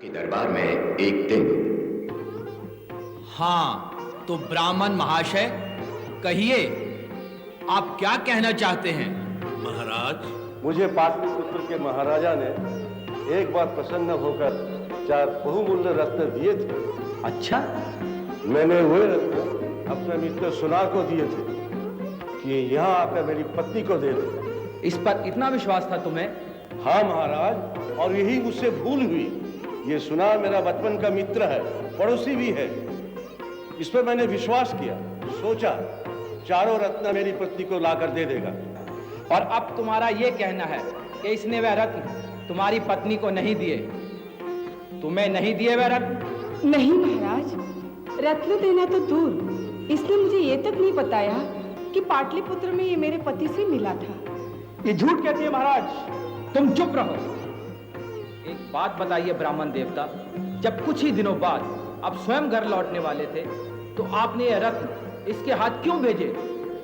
के दरबार में एक दिन। हाँ, तो ब्राह्मण महाशय कहिए, आप क्या कहना चाहते हैं? महाराज, मुझे पाटलिपुत्र के महाराजा ने एक बार प्रसन्न होकर 4 बहुमूल्य रत्न दिए थे। अच्छा, मैंने वे रत्न अपने मित्र सुनार को दिए थे कि यहाँ आकर मेरी पत्नी को दे दे। इस पर इतना विश्वास था तुम्हें? हाँ महाराज, और यही मुझसे भूल हुई। ये सुनार मेरा बचपन का मित्र है, पड़ोसी भी है। इस पर मैंने विश्वास किया, सोचा 4 रत्न मेरी पत्नी को लाकर दे देगा। और अब तुम्हारा यह कहना है कि इसने वह रत्न तुम्हारी पत्नी को नहीं दिए? तुम्हें नहीं दिए वह रत्न? नहीं महाराज, रत्न देना तो दूर, इसने मुझे ये तक नहीं बताया कि पाटलिपुत्र में ये मेरे पति से मिला था। ये झूठ कहती है महाराज। तुम चुप रहो। एक बात बताइए ब्राह्मण देवता, जब कुछ ही दिनों बाद आप स्वयं घर लौटने वाले थे तो आपने यह रत्न इसके हाथ क्यों भेजे?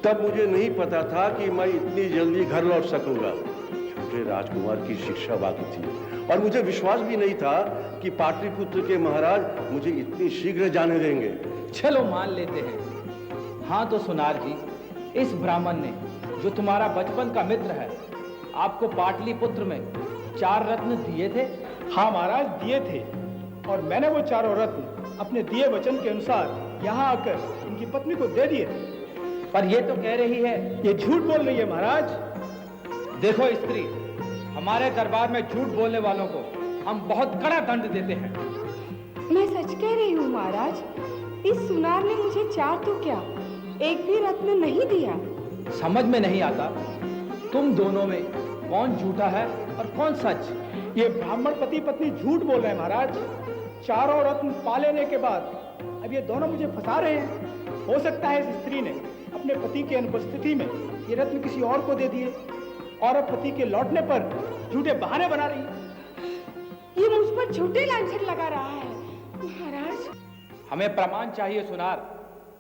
तब मुझे नहीं पता था कि मैं इतनी जल्दी घर लौट सकूंगा। छोटे राजकुमार की शिक्षा बाकी थी और मुझे विश्वास भी नहीं था कि पाटलिपुत्र के महाराज मुझे इतनी शीघ्र जाने देंगे। चलो मान लेते हैं। हाँ तो सुनार जी, इस ब्राह्मण ने जो तुम्हारा बचपन का मित्र है आपको पाटलिपुत्र में 4 रत्न दिए थे? हाँ महाराज, दिए थे, और मैंने वो 4 रत्न अपने दिए वचन के अनुसार यहाँ आकर इनकी पत्नी को दे दिए थे। पर ये तो कह रही है, ये झूठ बोल रही है महाराज। देखो स्त्री, हमारे दरबार में झूठ बोलने वालों को हम बहुत कड़ा दंड देते हैं। मैं सच कह रही हूँ महाराज, इस सुनार ने मुझे 4 तो क्या, एक भी रत्न नहीं दिया। समझ में नहीं आता तुम दोनों में कौन झूठा है और कौन सच? ये ब्राह्मण पति पत्नी झूठ बोल रहे हैं महाराज। 4 रत्न पा लेने के बाद अब ये दोनों मुझे फंसा रहे हैं। हो सकता है इस स्त्री ने अपने पति की अनुपस्थिति में ये रत्न किसी और को दे दिए और अब पति के लौटने पर झूठे बहाने बना रही है। ये मुझ पर झूठे लांछन लगा रहा है महाराज। हमें प्रमाण चाहिए सुनार।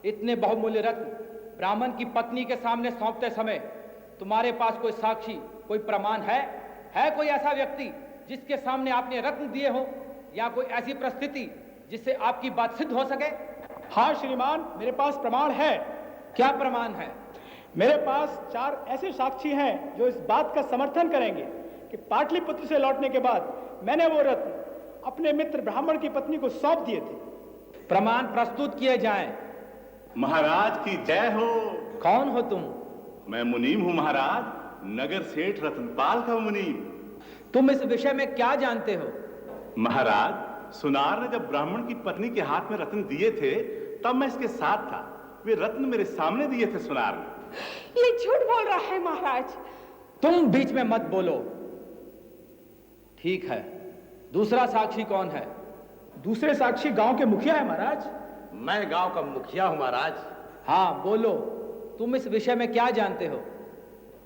इतने बहुमूल्य रत्न ब्राह्मण की पत्नी के सामने सौंपते समय तुम्हारे पास कोई साक्षी, कोई प्रमाण है? कोई ऐसा व्यक्ति जिसके सामने आपने रत्न दिए हो, या कोई ऐसी परिस्थिति जिससे आपकी बात सिद्ध हो सके? हाँ श्रीमान, मेरे पास प्रमाण है। क्या प्रमाण है? मेरे पास 4 ऐसे साक्षी हैं जो इस बात का समर्थन करेंगे कि पाटलिपुत्र से लौटने के बाद मैंने वो रत्न अपने मित्र ब्राह्मण की पत्नी को सौंप दिए थे। प्रमाण प्रस्तुत किए जाएं। महाराज की जय हो। कौन हो तुम? मैं मुनीम हूँ महाराज, नगर सेठ रतनपाल का मुनीम। तुम इस विषय में क्या जानते हो? महाराज, सुनार ने जब ब्राह्मण की पत्नी के हाथ में रत्न दिए थे तब मैं इसके साथ था। वे रत्न मेरे सामने दिए थे सुनार ने। ये झूठ बोल रहा है महाराज। तुम बीच में मत बोलो। ठीक है, दूसरा साक्षी कौन है? दूसरे साक्षी गांव के मुखिया है महाराज। मैं गांव का मुखिया हूं महाराज। हाँ बोलो, तुम इस विषय में क्या जानते हो?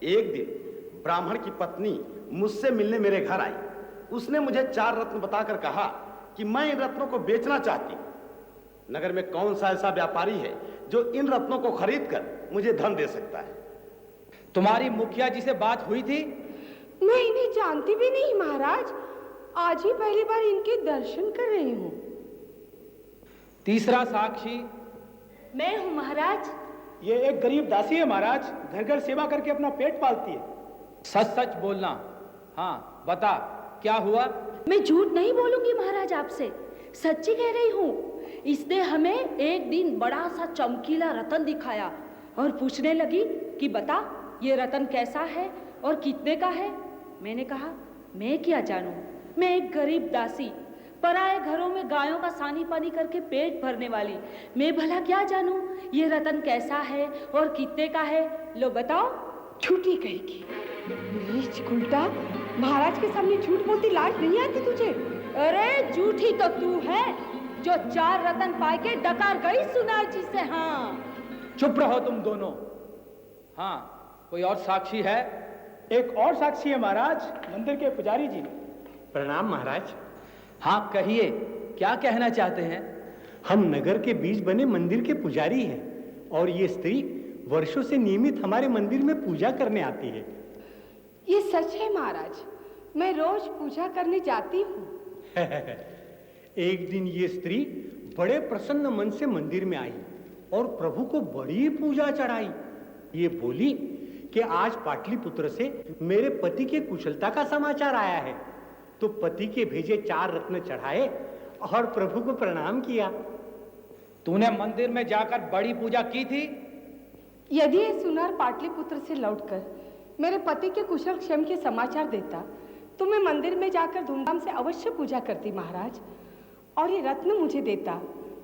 एक दिन ब्राह्मण की पत्नी मुझसे मिलने मेरे घर आई। उसने मुझे 4 रत्न बताकर कहा कि मैं इन रत्नों को बेचना चाहती हूं। नगर में कौन सा ऐसा व्यापारी है जो इन रत्नों को खरीद कर मुझे धन दे सकता है? तुम्हारी मुखिया जी से बात हुई थी? मैं इन्हें जानती भी नहीं महाराज, आज ही पहली बार इनके दर्शन कर रही हूँ। तीसरा साक्षी? मैं हूँ महाराज। ये एक गरीब दासी है महाराज, घर घर सेवा करके अपना पेट पालती है। सच सच बोलना। हाँ बता, क्या हुआ? मैं झूठ नहीं बोलूंगी महाराज, आपसे सच्ची कह रही हूँ। इसने हमें एक दिन बड़ा सा चमकीला रतन दिखाया और पूछने लगी कि बता ये रतन कैसा है और कितने का है। मैंने कहा मैं क्या जानूं, मैं एक गरीब दासी, पराए घरों में गायों का सानी पानी करके पेट भरने वाली, मैं भला क्या जानूं ये रतन कैसा है और कितने का है। लो बताओ। झूठी कहेगी। नीच उल्टा, महाराज के सामने झूठ बोलती लाज नहीं आती तुझे? अरे झूठी तो तू है जो 4 रतन पाए के डकार गई सुनार जी से। हाँ चुप रहो तुम दोनों। हाँ, कोई और साक्षी है? एक और साक्षी है महाराज, मंदिर के पुजारी जी। प्रणाम महाराज। हाँ कहिए, क्या कहना चाहते हैं? हम नगर के बीच बने मंदिर के पुजारी हैं और ये स्त्री वर्षों से नियमित हमारे मंदिर में पूजा करने आती है। ये सच है महाराज, मैं रोज पूजा करने जाती हूँ। एक दिन ये स्त्री बड़े प्रसन्न मन से मंदिर में आई और प्रभु को बड़ी पूजा चढ़ाई। ये बोली कि आज पाटलिपुत्र से मेरे पति के कुशलता का समाचार आया है। तो पति के भेजे 4 रत्न चढ़ाए और प्रभु को प्रणाम किया। तूने मंदिर में जाकर बड़ी पूजा की थी? यदि ये सुनार पाटलिपुत्र से लौटकर मेरे पति के कुशल क्षेम के समाचार देता तो मैं मंदिर में जाकर धूमधाम से अवश्य पूजा करती महाराज, और ये रत्न मुझे देता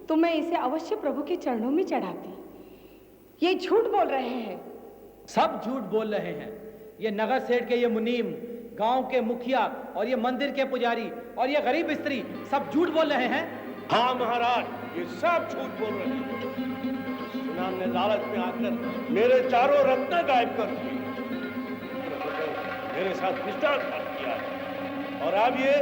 तो मैं इसे अवश्य प्रभु के चरणों में चढ़ाती। ये झूठ बोल रहे हैं। सब झूठ बोल रहे हैं। ये नगर सेठ के ये मुनीम, गांव के मुखिया और ये मंदिर के पुजारी और ये गरीब स्त्री सब झूठ बोल रहे हैं। हाँ महाराज, ये सब झूठ बोल रहे हैं। सुनार ने लालच में आकर मेरे 4 रत्न गायब कर दिए, मेरे साथ विश्वासघात किया है, और अब ये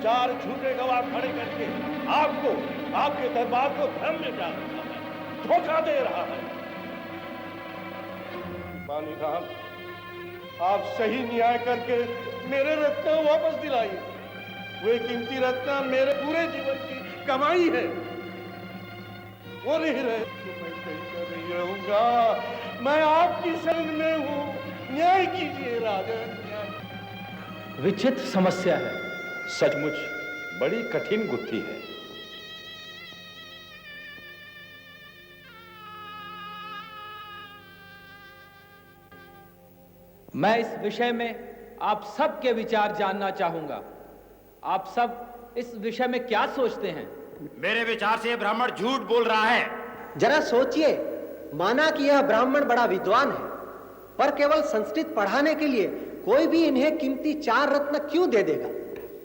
4 झूठे गवाह खड़े करके आपको, आपके दरबार को भ्रम में डाल रहा है, धोखा दे रहा है। बानी राम, आप सही न्याय करके मेरे रत्न वापस दिलाइए। वे कीमती रत्न मेरे पूरे जीवन की कमाई है, वो नहीं रहे तो मैं कहीं का नहीं रहूंगा। मैं आपकी शरण में हूँ, न्याय कीजिए राजा, न्याय। विचित्र समस्या है। सचमुच बड़ी कठिन गुत्थी है। मैं इस विषय में आप सब के विचार जानना चाहूंगा। आप सब इस विषय में क्या सोचते हैं? मेरे विचार से यह ब्राह्मण झूठ बोल रहा है। जरा सोचिए, माना कि यह ब्राह्मण बड़ा विद्वान है, पर केवल संस्कृत पढ़ाने के लिए कोई भी इन्हें कीमती 4 रत्न क्यों दे देगा?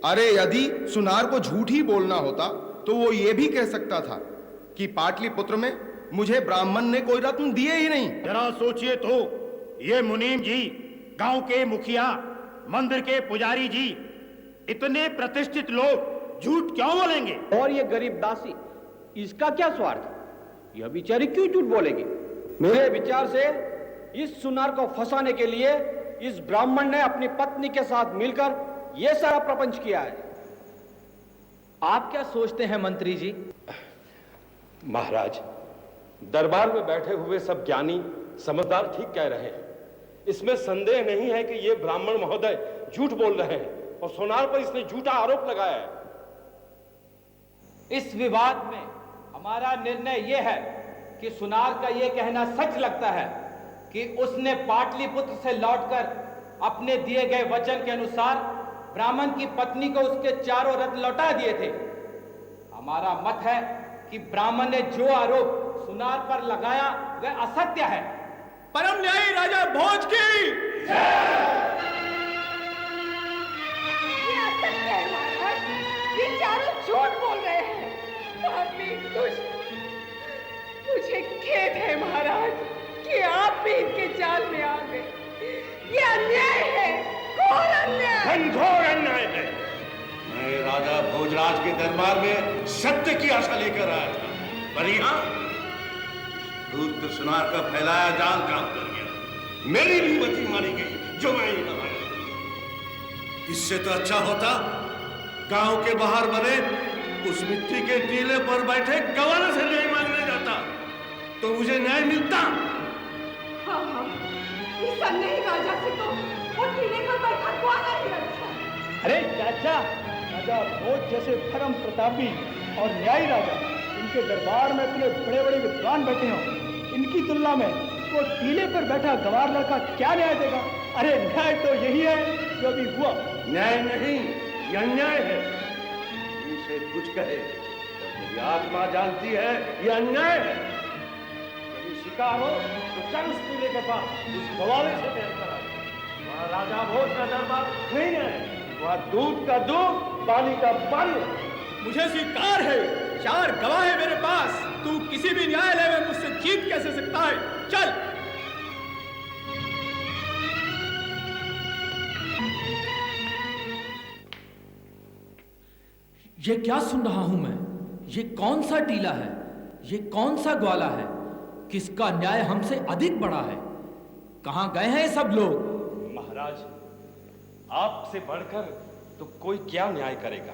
अरे यदि सुनार को झूठ ही बोलना होता तो वो ये भी कह सकता था कि पाटलिपुत्र में मुझे ब्राह्मण ने कोई रत्न दिए ही नहीं। जरा सोचिए तो, ये मुनीम जी, गांव के मुखिया, मंदिर के पुजारी जी, इतने प्रतिष्ठित लोग झूठ क्यों बोलेंगे? और ये गरीब दासी, इसका क्या स्वार्थ? यह बेचारी क्यों झूठ बोलेगी? मेरे विचार से इस सुनार को फंसाने के लिए इस ब्राह्मण ने अपनी पत्नी के साथ मिलकर यह सारा प्रपंच किया है। आप क्या सोचते हैं मंत्री जी? महाराज, दरबार में बैठे हुए सब ज्ञानी समझदार ठीक कह रहे हैं। इसमें संदेह नहीं है कि ये ब्राह्मण महोदय झूठ बोल रहे हैं और सोनार पर इसने झूठा आरोप लगाया है। इस विवाद में हमारा निर्णय यह है कि सुनार का यह कहना सच लगता है कि उसने पाटलिपुत्र से लौटकर अपने दिए गए वचन के अनुसार ब्राह्मण की पत्नी को उसके 4 रत्न लौटा दिए थे। हमारा मत है कि ब्राह्मण ने जो आरोप सुनार पर लगाया वह असत्य है। परम न्यायी राजा भोज की ये असत्य है महाराज, ये चारों झूठ बोल रहे हैं। पापी दुष्ट, मुझे खेद है महाराज कि आप भी इनके जाल में आ गए। ये अन्याय है, घोर अन्याय। घनघोर अन्याय है। मैं राजा भोजराज के दरबार में सत्य की आशा लेकर आया था, पर यहाँ दूध सुनार का फैलाया जाल काम कर गया। मेरी भी मती मारी गई जो मैं यहाँ आया। इससे तो अच्छा होता गांव के बाहर बने उस मिट्टी के टीले पर बैठे गवार से न्याय मांगने जाता तो मुझे न्याय मिलता। हाँ हाँ, इस अन्यायी राजा से तो वो टीले पर बैठा ग्वाला ही अच्छा। अरे चाचा, राजा भोज जैसे परम प्रतापी और न्यायी राजा, इनके दरबार में इतने बड़े बड़े विद्वान बैठे हों, इनकी तुलना में वो टीले पर बैठा गवार लड़का क्या न्याय देगा? अरे न्याय तो यही है जो अभी हुआ। न्याय नहीं, ये अन्याय है। इसे कुछ कहे, मेरी आत्मा जानती है ये अन्याय है। यदि शिकार हो तो चल उस टीले के पास, उस गवाले से बैठ कर आए। वहाँ राजा भोज का दरबार नहीं है, वहाँ दूध का दूध, पानी का पानी। मुझे स्वीकार है, 4 गवाह है मेरे पास। तू किसी भी न्यायालय में मुझसे जीत कैसे सकता है? चल। ये क्या सुन रहा हूं मैं? ये कौन सा टीला है? ये कौन सा ग्वाला है? किसका न्याय हमसे अधिक बड़ा है? कहां गए हैं ये सब लोग? महाराज, आपसे बढ़कर तो कोई क्या न्याय करेगा?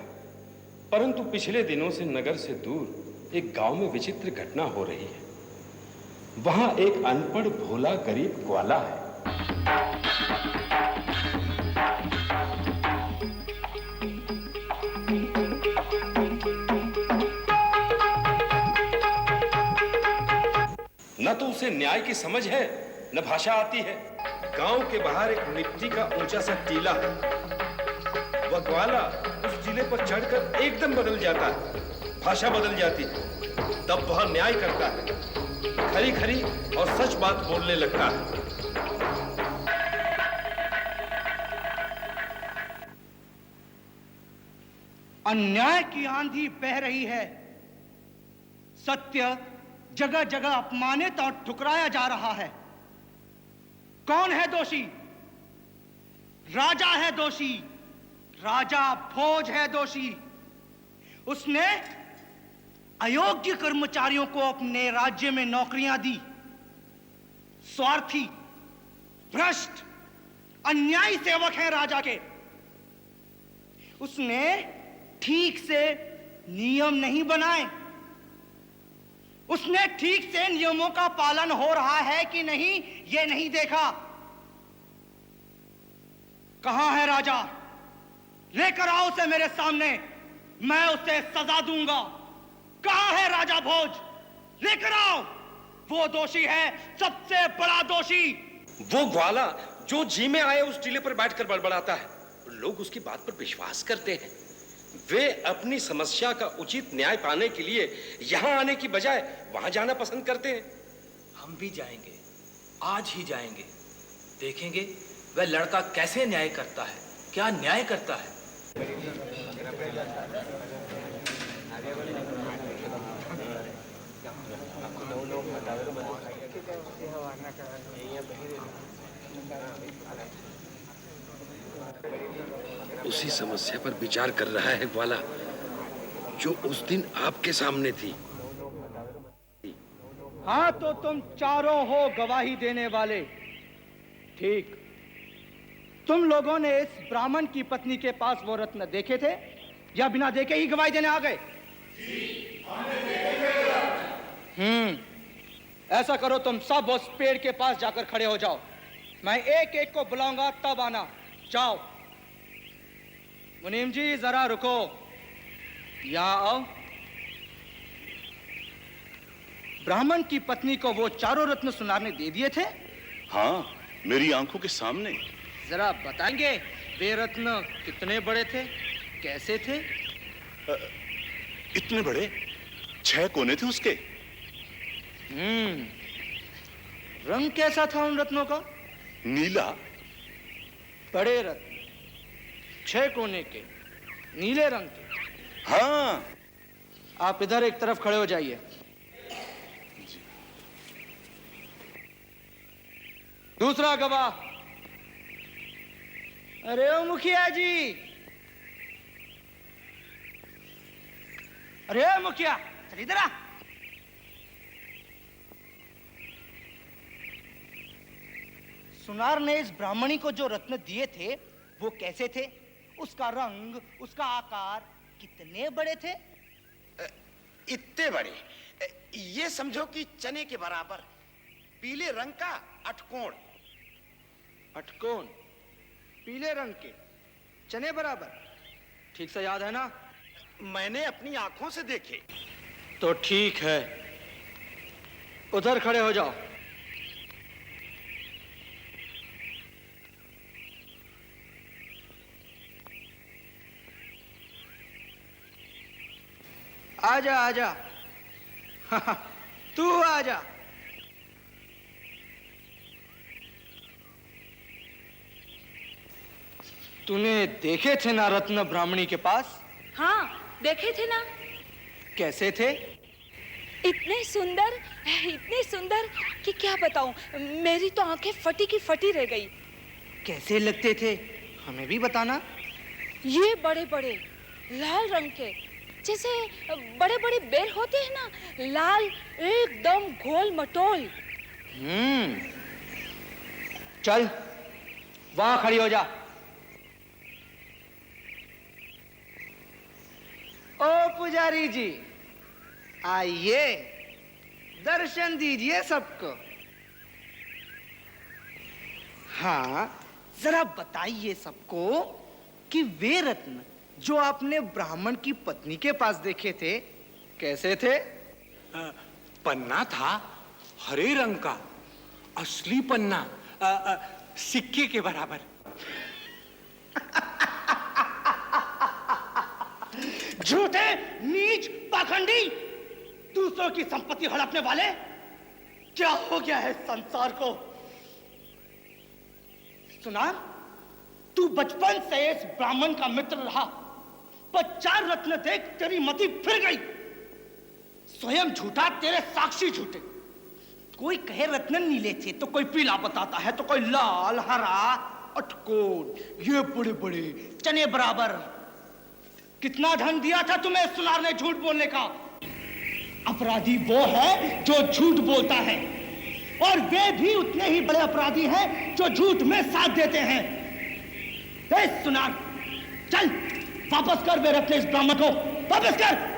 परंतु पिछले दिनों से नगर से दूर एक गांव में विचित्र घटना हो रही है। वहां एक अनपढ़ भोला गरीब ग्वाला है। न तो उसे न्याय की समझ है, न भाषा आती है। गांव के बाहर एक मिट्टी का ऊंचा सा टीला है। वह ग्वाला उस टीले पर चढ़कर एकदम बदल जाता है, भाषा बदल जाती है। तब वह न्याय करता है, खरी खरी और सच बात बोलने लगता है। अन्याय की आंधी बह रही है, सत्य जगह जगह अपमानित और ठुकराया जा रहा है। कौन है दोषी? राजा है दोषी। राजा भोज है दोषी। उसने अयोग्य कर्मचारियों को अपने राज्य में नौकरियां दी। स्वार्थी, भ्रष्ट, अन्यायी सेवक हैं राजा के। उसने ठीक से नियम नहीं बनाए। उसने ठीक से नियमों का पालन हो रहा है कि नहीं, यह नहीं देखा। कहां है राजा? लेकर आओ उसे मेरे सामने, मैं उसे सजा दूंगा। कहां है राजा भोज? लेकर आओ। वो दोषी है, सबसे बड़ा दोषी। वो ग्वाला जो जी में आए उस टीले पर बैठकर बड़बड़ाता है। लोग उसकी बात पर विश्वास करते हैं। वे अपनी समस्या का उचित न्याय पाने के लिए यहां आने की बजाय वहां जाना पसंद करते हैं। हम भी जाएंगे, आज ही जाएंगे। देखेंगे वह लड़का कैसे न्याय करता है, क्या न्याय करता है। उसी समस्या पर विचार कर रहा है ग्वाला जो उस दिन आपके सामने थी। हाँ, तो तुम चारों हो गवाही देने वाले। ठीक, तुम लोगों ने इस ब्राह्मण की पत्नी के पास वो रत्न देखे थे या बिना देखे ही गवाही देने आ गए? ऐसा करो, तुम सब उस पेड़ के पास जाकर खड़े हो जाओ। मैं एक एक को बुलाऊंगा, तब आना। जाओ। मुनीम जी जरा रुको, यहां आओ। ब्राह्मण की पत्नी को वो चारों रत्न सुनार ने दे दिए थे? हाँ, मेरी आंखों के सामने। जरा बताएंगे वे रत्न कितने बड़े थे, कैसे थे? इतने बड़े, 6 कोने थे उसके। रंग कैसा था उन रत्नों का? नीला। बड़े रत्न, 6 कोने के, नीले रंग के। हाँ। आप इधर एक तरफ खड़े हो जाइए। दूसरा गवाह। अरे ओ मुखिया जी, अरे ओ मुखिया, चल इधर आ। सुनार ने इस ब्राह्मणी को जो रत्न दिए थे वो कैसे थे? उसका रंग, उसका आकार कितने बड़े थे? इतने बड़े, ये समझो कि चने के बराबर, पीले रंग का अठकोण। अठकोण, पीले रंग के, चने बराबर। ठीक से याद है ना? मैंने अपनी आंखों से देखे। तो ठीक है, उधर खड़े हो जाओ। आजा आजा, तू आजा। तूने देखे थे ना रत्न ब्राह्मणी के पास? हाँ, देखे थे ना। कैसे थे? इतने सुंदर कि क्या बताऊं, मेरी तो आंखें फटी की फटी रह गई। कैसे लगते थे, हमें भी बताना। ये बड़े बड़े लाल रंग के, जैसे बड़े बड़े बेर होते हैं ना, लाल, एकदम गोल मटोल। चल वहां खड़ी हो जा। ओ पुजारी जी, आइए दर्शन दीजिए सबको। हाँ, जरा बताइए सबको कि वे रत्न जो आपने ब्राह्मण की पत्नी के पास देखे थे कैसे थे? पन्ना था हरे रंग का, असली पन्ना, सिक्के के बराबर। झूठे, नीच, पाखंडी, दूसरों की संपत्ति हड़पने वाले, क्या हो गया है संसार को? सुना, तू बचपन से इस ब्राह्मण का मित्र रहा, पर 4 रत्न देख तेरी मति फिर गई। स्वयं झूठा, तेरे साक्षी झूठे। कोई कहे रत्न नीले थे तो कोई पीला बताता है, तो कोई लाल, हरा, अटकोट, ये बड़े बड़े चने बराबर। कितना धन दिया था तुम्हें सुनार ने झूठ बोलने का? अपराधी वो है जो झूठ बोलता है, और वे भी उतने ही बड़े अपराधी हैं जो झूठ में साथ देते हैं। ए सुनार, चल वापस कर वे रत्न इस ब्राह्मण को, वापस कर।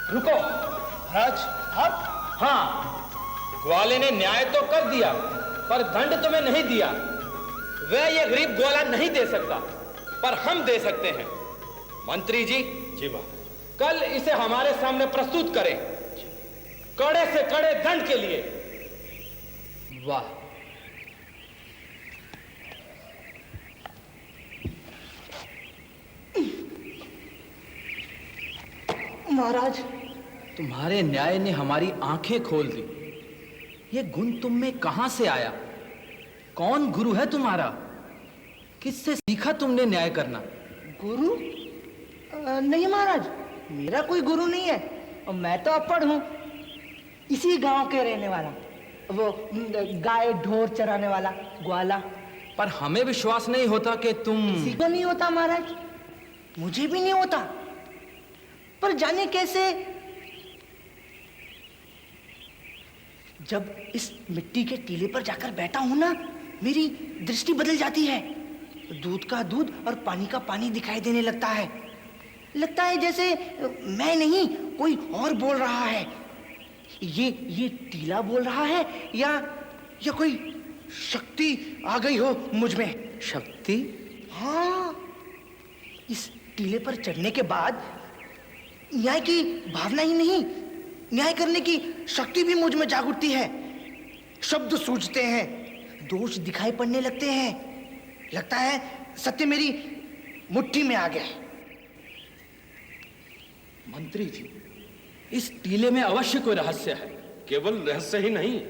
रुको महाराज। हाँ, ग्वाले ने न्याय तो कर दिया, पर दंड तुम्हें नहीं दिया। वह ये गरीब ग्वाला नहीं दे सकता, पर हम दे सकते हैं। मंत्री जी, जी महाराज, कल इसे हमारे सामने प्रस्तुत करें, कड़े से कड़े दंड के लिए। वाह, महाराज, तुम्हारे न्याय ने हमारी आंखें खोल दी। ये गुण तुम में कहां से आया? कौन गुरु है तुम्हारा? किससे सीखा तुमने न्याय करना? गुरु? नहीं महाराज, मेरा कोई गुरु नहीं है, और मैं तो अनपढ़ हूं, इसी गांव के रहने वाला, वो गाय ढोर चराने वाला ग्वाला। पर हमें विश्वास नहीं होता कि तुम। किसी को नहीं होता महाराज, मुझे भी नहीं होता, पर जाने कैसे जब इस मिट्टी के टीले पर जाकर बैठा हूं ना, मेरी दृष्टि बदल जाती है। दूध का दूध और पानी का पानी दिखाई देने लगता है। लगता है जैसे मैं नहीं, कोई और बोल रहा है। ये टीला बोल रहा है या कोई शक्ति आ गई हो मुझ में। शक्ति? हाँ, इस टीले पर चढ़ने के बाद न्याय की भावना ही नहीं, न्याय करने की शक्ति भी मुझ में जाग उठती है। शब्द सूझते हैं, दोष दिखाई पड़ने लगते हैं। लगता है सत्य मेरी मुट्ठी में आ गया। मंत्री जी, इस टीले में अवश्य कोई रहस्य है। केवल रहस्य ही नहीं,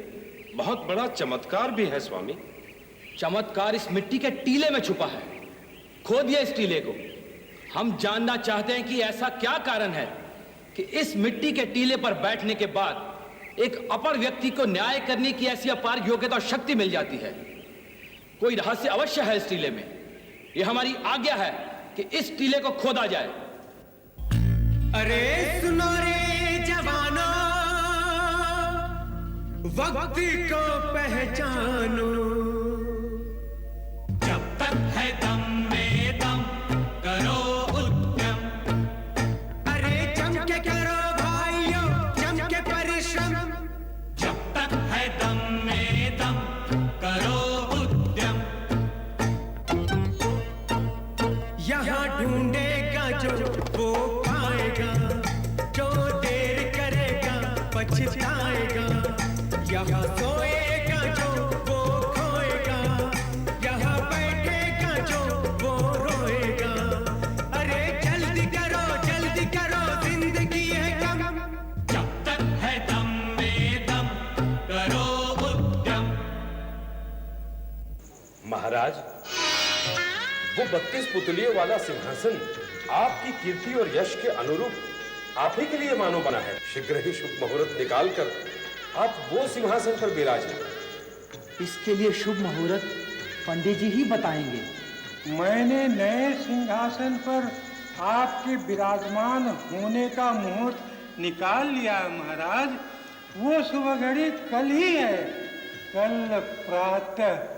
बहुत बड़ा चमत्कार भी है स्वामी। चमत्कार इस मिट्टी के टीले में छुपा है। खोदिए इस टीले को। हम जानना चाहते हैं कि ऐसा क्या कारण है कि इस मिट्टी के टीले पर बैठने के बाद एक अपर व्यक्ति को न्याय करने की ऐसी अपार योग्यता और शक्ति मिल जाती है। कोई रहस्य अवश्य है इस टीले में। यह हमारी आज्ञा है कि इस टीले को खोदा जाए। अरे सुनो रे जवानों, वक्त को पहचानो। जब तक है दम में दम करो उद्यम। अरे जम के करो भाइयों, जम के परिश्रम। जब तक है दम में दम करो उद्यम। यहाँ ढूंढेगा जो वो पाएगा, जो देर करेगा पछताएगा। यहाँ सोएगा जो वो खोएगा, यहाँ बैठेगा जो वो रोएगा। अरे जल्दी करो जिंदगी है कम। जब तक है दम में दम करो उद्यम। महाराज, वो 32 पुतलियों वाला सिंहासन आपकी कीर्ति और यश के अनुरूप आप ही के लिए मानो बना है। शीघ्र ही शुभ मुहूर्त निकालकर आप वो सिंहासन पर विराजें। इसके लिए शुभ मुहूर्त पंडित जी ही बताएंगे। मैंने नए सिंहासन पर आपके विराजमान होने का मुहूर्त निकाल लिया महाराज। वो शुभ घड़ी कल ही है, कल प्रातः।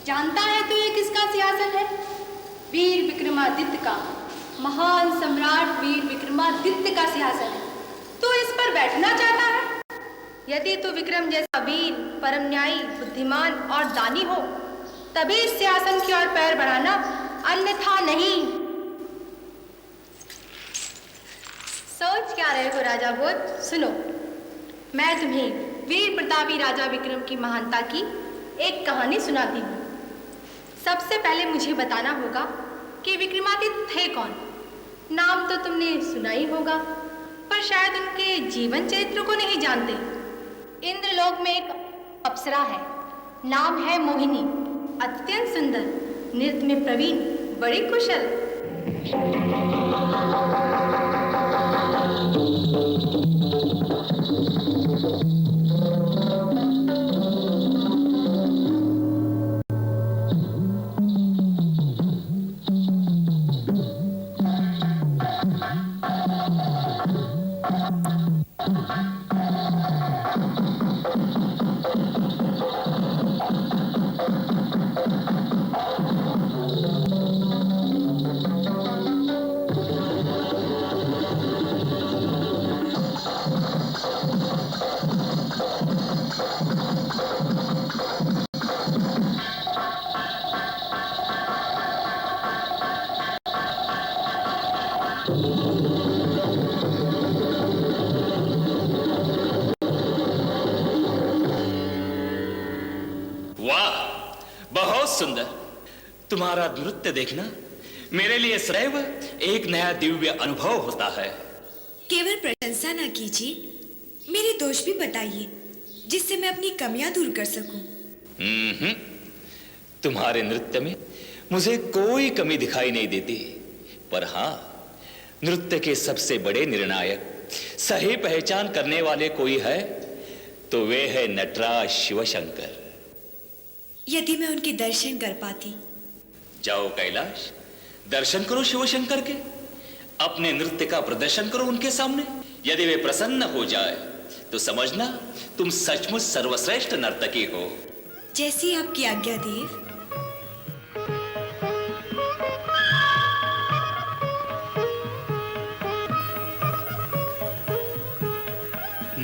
जानता है तू ये किसका सिंहासन है? वीर विक्रमादित्य का, महान सम्राट वीर विक्रमादित्य का सिंहासन है। तू इस पर बैठना चाहता है? यदि तू विक्रम जैसा वीर, परम न्यायी, बुद्धिमान और दानी हो तभी इस सिंहासन की ओर पैर बढ़ाना, अन्यथा नहीं। सोच क्या रहे हो राजा भोज? सुनो, मैं तुम्हें वीर प्रतापी राजा विक्रम की महानता की एक कहानी सुनाती हूँ। सबसे पहले मुझे बताना होगा कि विक्रमादित्य थे कौन। नाम तो तुमने सुना ही होगा, पर शायद उनके जीवन चरित्र को नहीं जानते। इंद्रलोक में एक अप्सरा है, नाम है मोहिनी। अत्यंत सुंदर, नृत्य में प्रवीण, बड़ी कुशल। सुंदर, तुम्हारा नृत्य देखना मेरे लिए सदैव एक नया दिव्य अनुभव होता है। केवल प्रशंसा ना कीजिए, मेरे दोष भी बताइए जिससे मैं अपनी कमियां दूर कर सकूं। तुम्हारे नृत्य में मुझे कोई कमी दिखाई नहीं देती, पर हाँ, नृत्य के सबसे बड़े निर्णायक, सही पहचान करने वाले कोई है तो वे है नटराज शिवशंकर। यदि मैं उनके दर्शन कर पाती। जाओ कैलाश, दर्शन करो शिवशंकर के, अपने नृत्य का प्रदर्शन करो उनके सामने। यदि वे प्रसन्न हो जाए तो समझना तुम सचमुच सर्वश्रेष्ठ नर्तकी हो। जैसी आपकी आज्ञा देव।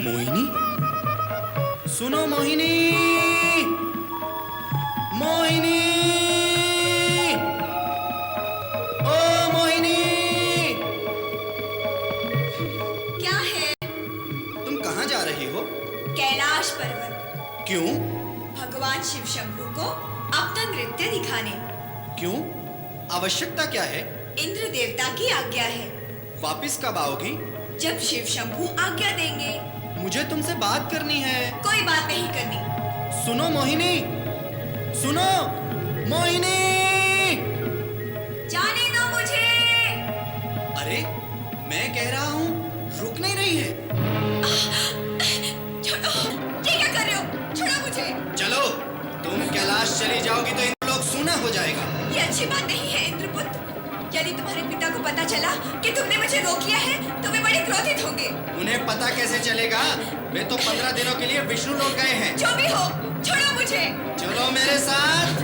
मोहिनी, सुनो मोहिनी, मोहिनी, ओ मोहिनी। क्या है? तुम कहाँ जा रही हो? कैलाश पर्वत। क्यों? भगवान शिव शंभू को अपना नृत्य दिखाने। क्यों? आवश्यकता क्या है? इंद्र देवता की आज्ञा है। वापिस कब आओगी? जब शिव शंभू आज्ञा देंगे। मुझे तुमसे बात करनी है। कोई बात नहीं करनी। सुनो मोहिनी, सुनो मोहिनी। जाने दो मुझे। अरे मैं कह रहा हूँ, रुक नहीं रही है। छोड़ो, ये क्या कर रहे हो? छोड़ो मुझे। चलो, तुम कैलाश चली जाओगी तो इंद्रलोक सूना हो जाएगा। ये अच्छी बात नहीं है इंद्रपुत्र। यदि तुम्हारे पिता को पता चला कि तुमने मुझे रोक लिया है तो वे बड़े क्रोधित होंगे। उन्हें पता कैसे चलेगा? वे तो 15 दिनों के लिए विष्णु लोक गए हैं। जो भी हो, छोड़ो मुझे। चलो मेरे साथ।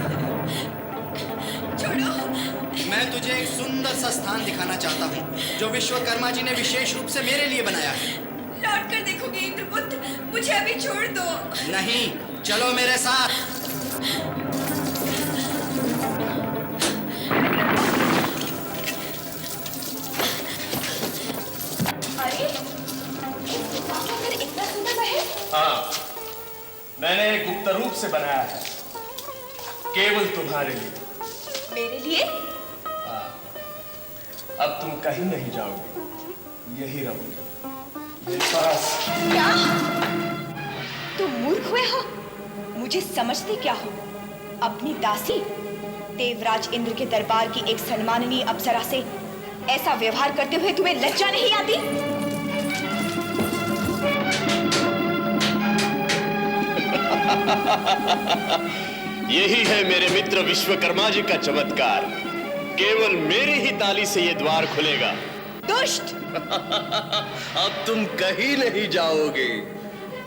छोड़ो। मैं तुझे एक सुंदर सा स्थान दिखाना चाहता हूँ जो विश्वकर्मा जी ने विशेष रूप से मेरे लिए बनाया है। लौट कर देखोगे इंद्रपुत्र, मुझे अभी छोड़ दो। नहीं, चलो मेरे साथ। अरे, इतना सुंदर है? हाँ, मैंने गुप्त रूप से बनाया है, केवल तुम्हारे लिए। मेरे लिए? हाँ, अब तुम कहीं नहीं जाओगे, यही रहोगे मेरे पास। क्या? तुम मूर्ख हुए हो? मुझे समझते क्या हो? अपनी दासी देवराज इंद्र के दरबार की एक सम्माननीय अप्सरा से ऐसा व्यवहार करते हुए तुम्हें लज्जा नहीं आती? यही है मेरे मित्र विश्वकर्मा जी का चमत्कार। केवल मेरी ही ताली से ये द्वार खुलेगा। दुष्ट! अब तुम कहीं नहीं जाओगे,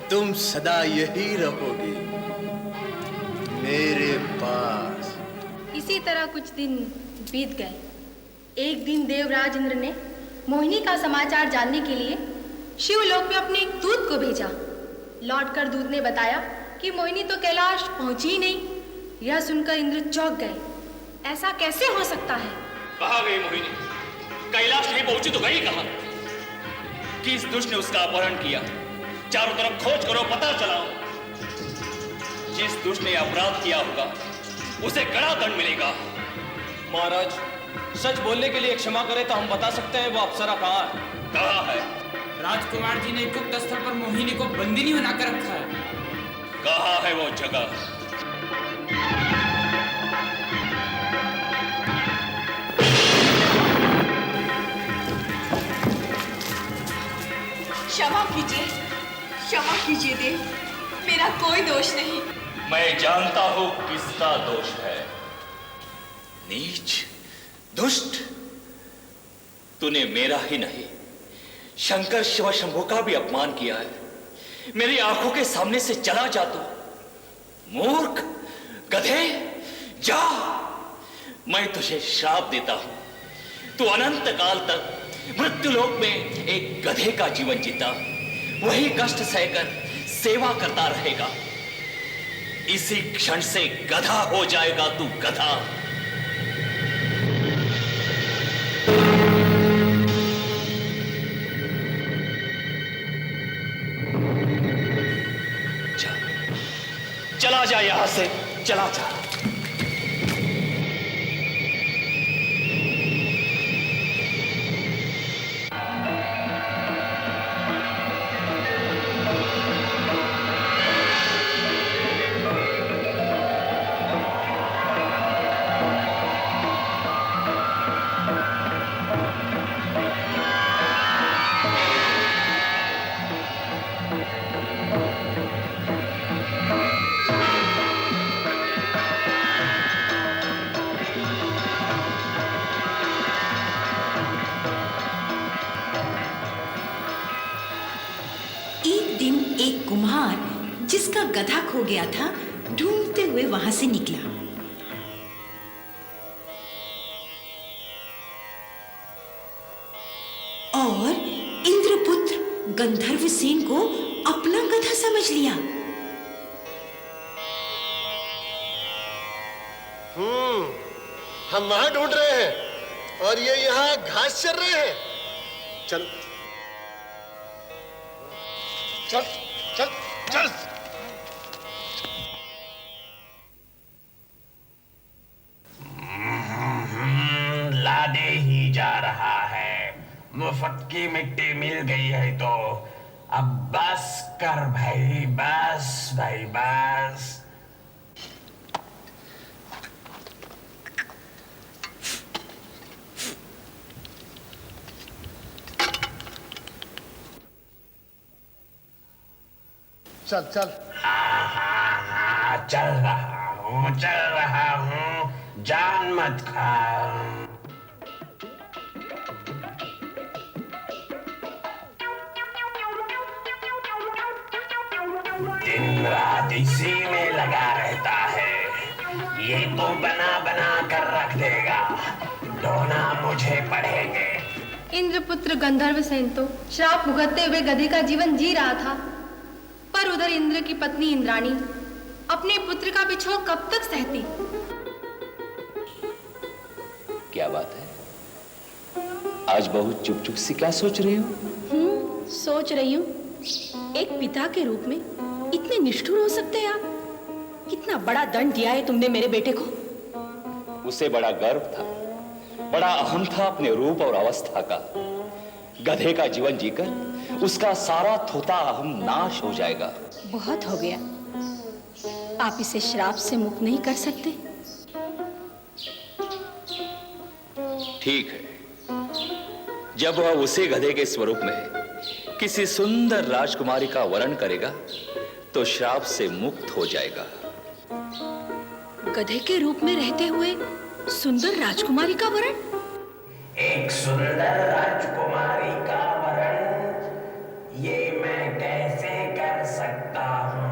तुम सदा यही रहोगे मेरे पास। इसी तरह कुछ दिन बीत गए। एक दिन देवराज इंद्र ने मोहिनी का समाचार जानने के लिए शिवलोक में अपने एक दूत को भेजा। लौटकर दूत ने बताया कि मोहिनी तो कैलाश पहुंची ही नहीं। यह सुनकर इंद्र चौंक गए। ऐसा कैसे हो सकता है? कहाँ गई मोहिनी? कैलाश नहीं पहुंची तो गई कहाँ? किस दुष्ट ने उसका अपहरण किया? चारों तरफ खोज करो, पता चलाओ। जिस दुष्ट ने अपराध किया होगा उसे कड़ा दंड मिलेगा। महाराज, सच बोलने के लिए क्षमा करें तो हम बता सकते हैं वो अप्सरा कहाँ है। कहाँ है? राजकुमार जी ने गुप्त स्थल पर मोहिनी को बंदिनी बनाकर रखा है। कहाँ है वो जगह? क्षमा कीजिए देव, मेरा कोई दोष नहीं। मैं जानता हूं किसका दोष है। नीच, दुष्ट, तूने मेरा ही नहीं शंकर शिव शंभु का भी अपमान किया है। मेरी आंखों के सामने से चला जा तू। मूर्ख, गधे, जा। मैं तुझे श्राप देता हूं। तू अनंत काल तक मृत्युलोक में एक गधे का जीवन जीता, वही कष्ट सहकर सेवा करता रहेगा। इसी क्षण से गधा हो जाएगा तू, गधा। चला जा यहां से, चला जा। जिसका गधा खो गया था, ढूंढते हुए वहां से निकला। और इंद्रपुत्र गंधर्वसेन को अपना गधा समझ लिया। हम वहां ढूंढ रहे हैं और ये यहाँ घास चर रहे हैं। चल चल चल चल। लादे ही जा रहा है। मुफ्त की मिट्टी मिल गई है तो अब बस कर भाई, बस भाई बस। चल चल। हाँ, चल रहा हूँ, जान मत खा। दिन रात इसी में लगा रहता है। ये तो बना बना कर रख देगा, दोना मुझे पढ़ेंगे। इंद्रपुत्र गंधर्व सेन तो श्राप भुगतते हुए गधे का जीवन जी रहा था, पर उधर इंद्र की पत्नी इंद्राणी अपने पुत्र का बिछोह कब तक सहती। क्या बात है, आज बहुत चुप चुप सी क्या सोच रही हो? सोच रही हूँ, एक पिता के रूप में इतने निष्ठुर हो सकते हैं आप? कितना बड़ा दंड दिया है तुमने मेरे बेटे को। उसे बड़ा गर्व था, बड़ा अहम था अपने रूप और अवस्था का। गधे का जीवन जीकर उसका सारा थोथा अहम नाश हो जाएगा। बहुत हो गया, आप इसे श्राप से मुक्त नहीं कर सकते? ठीक है, जब वह उसी गधे के स्वरूप में किसी सुंदर राजकुमारी का वरण करेगा तो श्राप से मुक्त हो जाएगा। गधे के रूप में रहते हुए सुंदर राजकुमारी का वरण? एक सुंदर राजकुमारी का वरण, ये मैं कैसे कर सकता हूँ?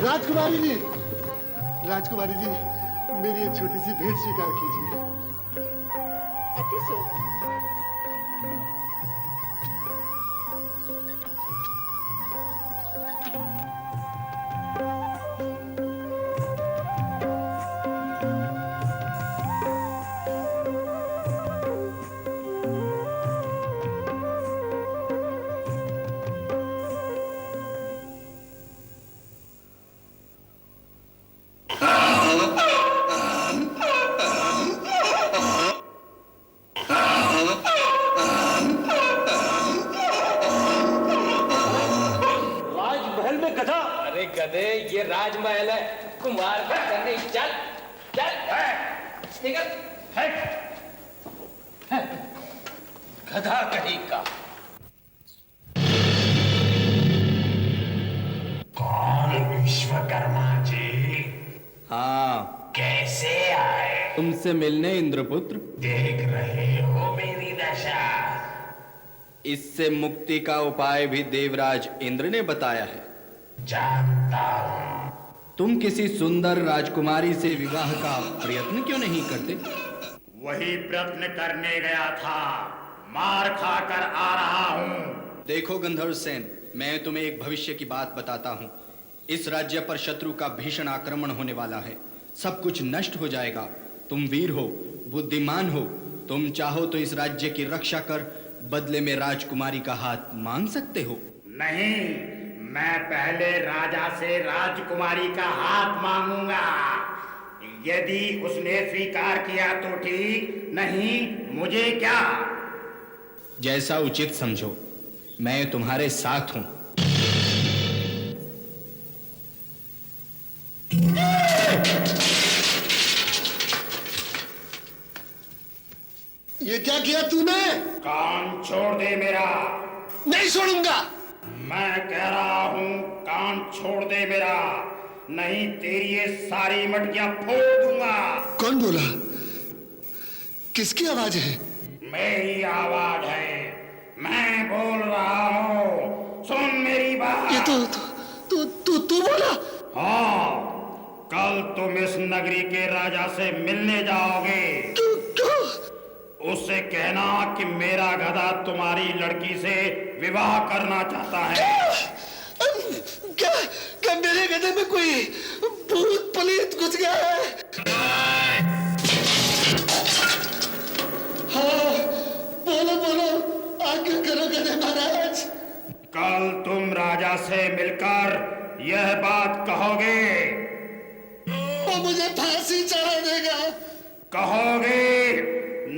राजकुमारी जी, राजकुमारी जी, मेरी एक छोटी सी भेंट स्वीकार कीजिए। अति सुंदर। गधे, ये राजमहल है, कुमार का करने। चल चल निकल। गधा कहीं का। कौन विश्वकर्मा जी? हाँ, कैसे आए? तुमसे मिलने इंद्रपुत्र। देख रहे हो मेरी दशा। इससे मुक्ति का उपाय भी देवराज इंद्र ने बताया है। जानता हूं। तुम किसी सुंदर राजकुमारी से विवाह का प्रयत्न क्यों नहीं करते? वही प्रयत्न करने गया था, मार खाकर आ रहा हूं। देखो गंधर्व सेन, मैं तुम्हें एक भविष्य की बात बताता हूं। इस राज्य पर शत्रु का भीषण आक्रमण होने वाला है, सब कुछ नष्ट हो जाएगा। तुम वीर हो, बुद्धिमान हो, तुम चाहो तो इस राज्य की रक्षा कर बदले में राजकुमारी का हाथ मांग सकते हो। नहीं, मैं पहले राजा से राजकुमारी का हाथ मांगूंगा। यदि उसने स्वीकार किया तो ठीक, नहीं मुझे क्या। जैसा उचित समझो, मैं तुम्हारे साथ हूं। ये क्या किया तूने? कान छोड़ दे मेरा। नहीं छोड़ूंगा। मैं कह रहा हूं कान छोड़ दे मेरा, नहीं तेरी ये सारी मटकियां फोड़ दूंगा। कौन बोला? किसकी आवाज है? मेरी आवाज है, मैं बोल रहा हूं, सुन मेरी बात। ये तू बोला? हाँ, कल तुम इस नगरी के राजा से मिलने जाओगे। क्यों? उससे कहना कि मेरा गधा तुम्हारी लड़की से विवाह करना चाहता है। क्या मेरे गधे में कोई भूत पलीत घुस गया है? हाँ, बोलो, आज्ञा करो गधे महाराज। कल तुम राजा से मिलकर यह बात कहोगे। वो मुझे फांसी चढ़ा देगा। कहोगे,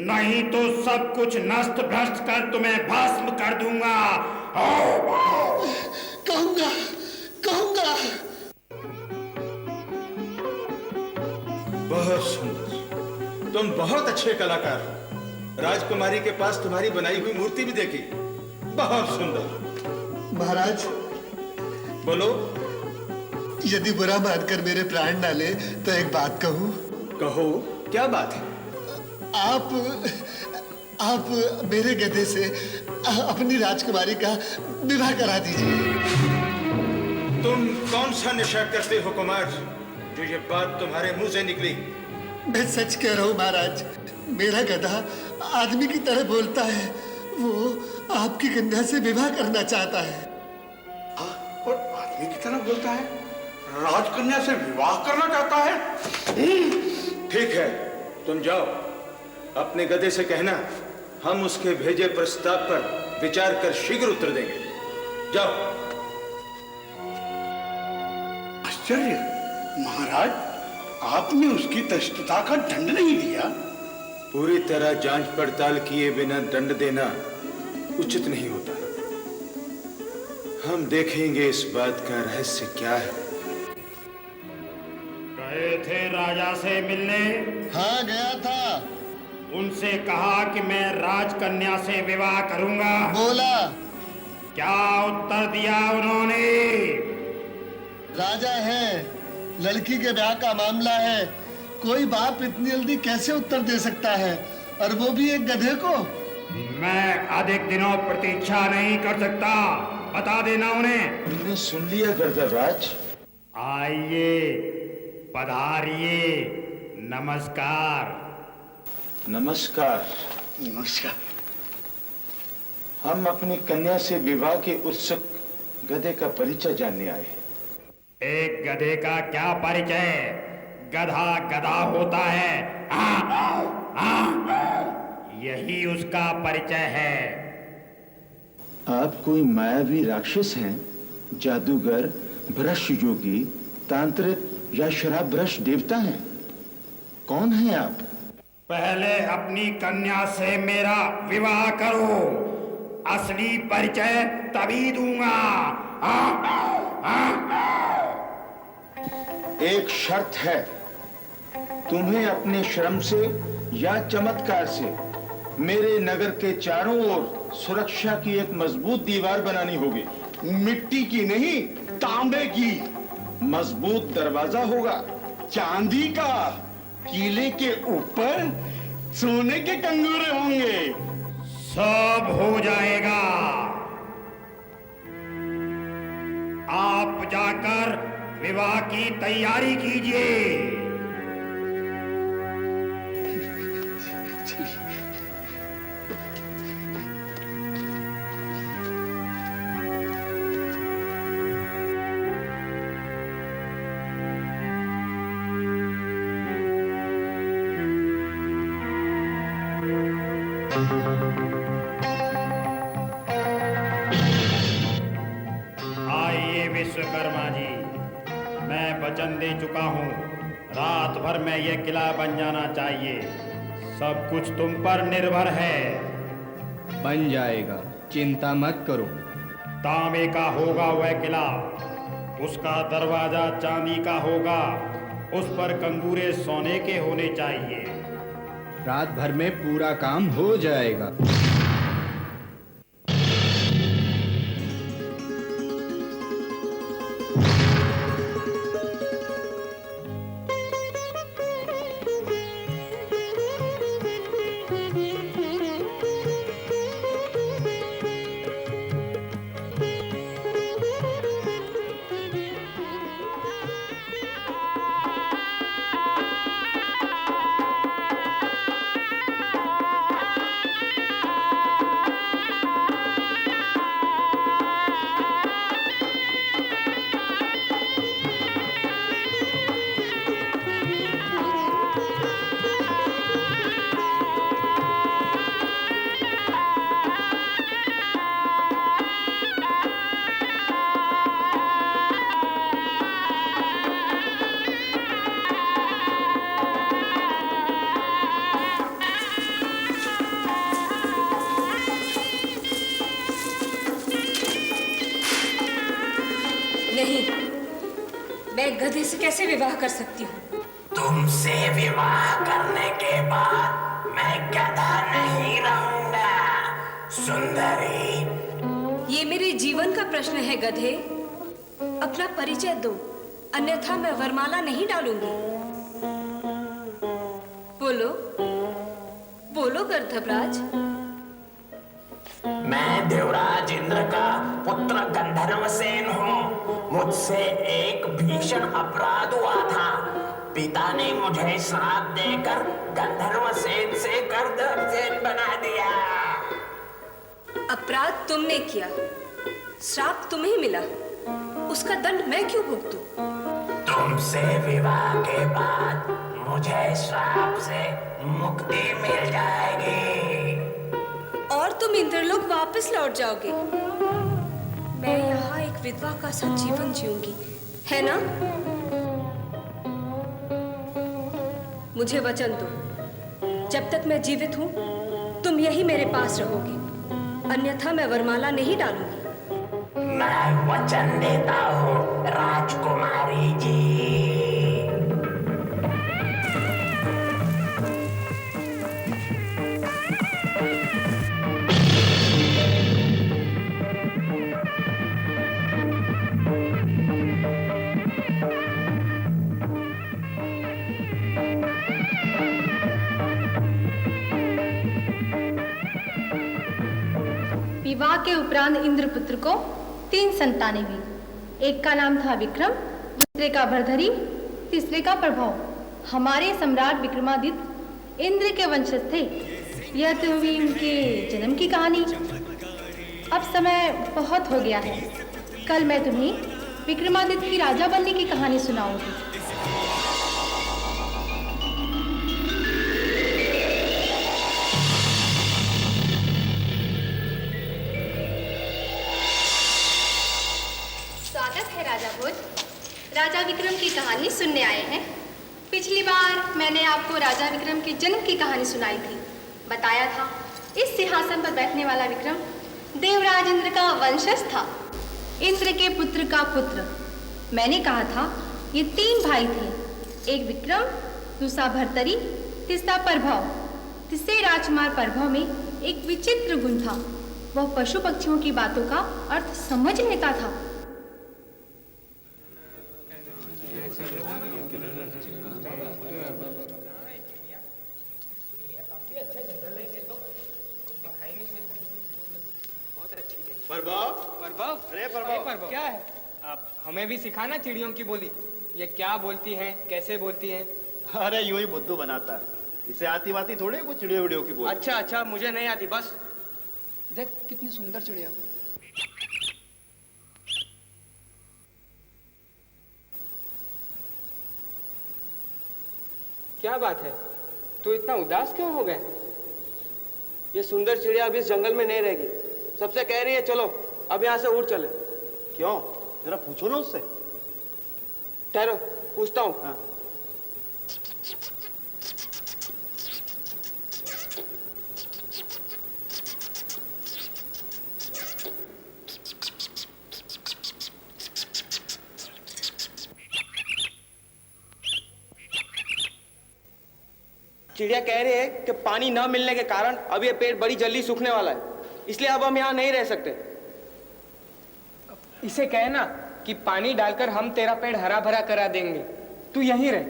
नहीं तो सब कुछ नष्ट भ्रष्ट कर तुम्हें भस्म कर दूंगा। कहूंगा। बहुत सुंदर, तुम बहुत अच्छे कलाकार हो। राजकुमारी के पास तुम्हारी बनाई हुई मूर्ति भी देखी, बहुत सुंदर। महाराज, बोलो। यदि बुरा मानकर मेरे प्राण ना ले तो एक बात कहूं। कहो, क्या बात है? आप मेरे गधे से अपनी राजकुमारी का विवाह करा दीजिए। तुम कौन सा नशा करते हो कुमार, जो ये बात तुम्हारे मुंह से निकली? मैं सच कह रहा हूँ महाराज, मेरा गधा आदमी की तरह बोलता है। वो आपकी कन्या से विवाह करना चाहता है। और आदमी की तरह बोलता है? राजकन्या से विवाह करना चाहता है? ठीक है, तुम जाओ, अपने गधे से कहना हम उसके भेजे प्रस्ताव पर विचार कर शीघ्र उत्तर देंगे। जाओ। आश्चर्य महाराज, आपने उसकी धृष्टता का दंड नहीं दिया? पूरी तरह जांच पड़ताल किए बिना दंड देना उचित नहीं होता। हम देखेंगे इस बात का रहस्य क्या है। गए थे राजा से मिलने? हाँ, गया था। उनसे कहा कि मैं राजकन्या से विवाह करूंगा। बोला। क्या उत्तर दिया उन्होंने? राजा है, लड़की के ब्याह का मामला है, कोई बाप इतनी जल्दी कैसे उत्तर दे सकता है, और वो भी एक गधे को? मैं अधिक दिनों प्रतीक्षा नहीं कर सकता, बता देना उन्हें। तुमने सुन लिया गर्दराज? आइए, पधारिए, नमस्कार। नमस्कार। नमस्कार। हम अपनी कन्या से विवाह के उत्सुक गधे का परिचय जानने आए। एक गधे का क्या परिचय? गधा गधा होता है। यही उसका परिचय है। आप कोई मायावी राक्षस हैं, जादूगर, भ्रष्ट योगी, तांत्रिक या शराब भ्रष्ट देवता हैं? कौन हैं आप? पहले अपनी कन्या से मेरा विवाह करो, असली परिचय तभी दूंगा। एक शर्त है, तुम्हें अपने श्रम से या चमत्कार से मेरे नगर के चारों ओर सुरक्षा की एक मजबूत दीवार बनानी होगी। मिट्टी की नहीं, तांबे की। मजबूत दरवाजा होगा, चांदी का। किले के ऊपर सोने के कंगूरे होंगे। सब हो जाएगा। आप जाकर विवाह की तैयारी कीजिए। आइए विश्वकर्मा जी, मैं वचन दे चुका हूँ, रात भर में यह किला बन जाना चाहिए। सब कुछ तुम पर निर्भर है। बन जाएगा, चिंता मत करो। तांबे का होगा वह किला, उसका दरवाजा चांदी का होगा, उस पर कंगूरे सोने के होने चाहिए। रात भर में पूरा काम हो जाएगा। नहीं, मैं गधे से कैसे विवाह कर सकती हूँ? तुमसे विवाह करने के बाद मैं गधा नहीं रहूंगा, सुंदरी। ये मेरे जीवन का प्रश्न है गधे। अपना परिचय दो, अन्यथा मैं वरमाला नहीं डालूंगी। बोलो बोलो गर्दभराज। मैं देवराज इंद्र का पुत्र गंधर्वसेन हूँ। मुझसे एक भीषण अपराध हुआ था। पिता ने मुझे श्राप देकर गंधर्वसेन से गर्दभसेन बना दिया। अपराध तुमने किया, श्राप तुम्हें मिला, उसका दंड मैं क्यों भुगतूं? तुमसे विवाह के बाद मुझे श्राप से मुक्ति मिल जाएगी और तुम इंद्रलोक वापस लौट जाओगे। मैं यहाँ एक विधवा का सा जीवन जीऊंगी, है ना? मुझे वचन दो, जब तक मैं जीवित हूँ तुम यही मेरे पास रहोगे, अन्यथा मैं वरमाला नहीं डालूंगी। मैं वचन देता हूँ राजकुमारी जी। विवाह के उपरांत इंद्रपुत्र को 3 संतानें हुई। एक का नाम था विक्रम, दूसरे का भरधरी, तीसरे का प्रभाव। हमारे सम्राट विक्रमादित्य इंद्र के वंशज थे। यह तो हुई उनके जन्म की कहानी। अब समय बहुत हो गया है। कल मैं तुम्हें विक्रमादित्य की राजा बनने की कहानी सुनाऊंगी। राजा भोज, राजा विक्रम की कहानी सुनने आए हैं। पिछली बार मैंने आपको राजा विक्रम के जन्म की कहानी सुनाई थी। बताया था इस सिंहासन पर बैठने वाला विक्रम देवराज इंद्र का वंशज था, इंद्र के पुत्र का पुत्र। मैंने कहा था ये 3 भाई थे, एक विक्रम, दूसरा भरतरी, तीसरा प्रभव। तीसरे राजकुमार प्रभव में एक विचित्र गुण था, वह पशु पक्षियों की बातों का अर्थ समझ लेता था। प्रभाव क्या है? आप हमें भी सिखाना चिड़ियों की बोली। ये क्या बोलती हैं, कैसे बोलती हैं? अरे यूं ही बुद्धू बनाता है, इसे आती वाती थोड़ी कुछ चिड़ियों विड़ियों की बोली। अच्छा अच्छा, मुझे नहीं आती। बस देख कितनी सुंदर चिड़िया। क्या बात है, तू इतना उदास क्यों हो गया? ये सुंदर चिड़िया अभी इस जंगल में नहीं रहेगी। सबसे कह रही है चलो अब यहाँ से उड़ चले। क्यों, जरा पूछो ना उससे। ठहरो, पूछता हूँ। हाँ। चिड़िया कह रही है कि पानी न मिलने के कारण अब ये पेड़ बड़ी जल्दी सूखने वाला है, इसलिए अब हम यहाँ नहीं रह सकते। इसे कहना कि पानी डालकर हम तेरा पेड़ हरा भरा करा देंगे, तू यहीं रह।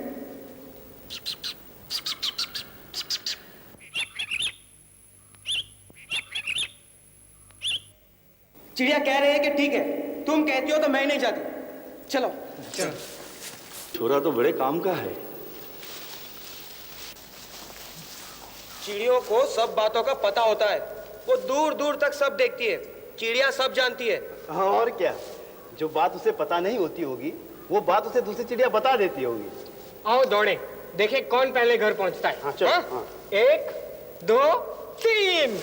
चिड़िया कह रही है कि ठीक है, तुम कहती हो तो मैं नहीं जाती। चलो चलो। छोरा तो बड़े काम का है। चिड़ियों को सब बातों का पता होता है, वो दूर दूर तक सब देखती है। चिड़िया सब जानती है। और क्या, जो बात उसे पता नहीं होती होगी वो बात उसे दूसरी चिड़िया बता देती होगी। आओ दौड़े, देखे कौन पहले घर पहुंचता है। हाँ, चल। हाँ। 1 2 3।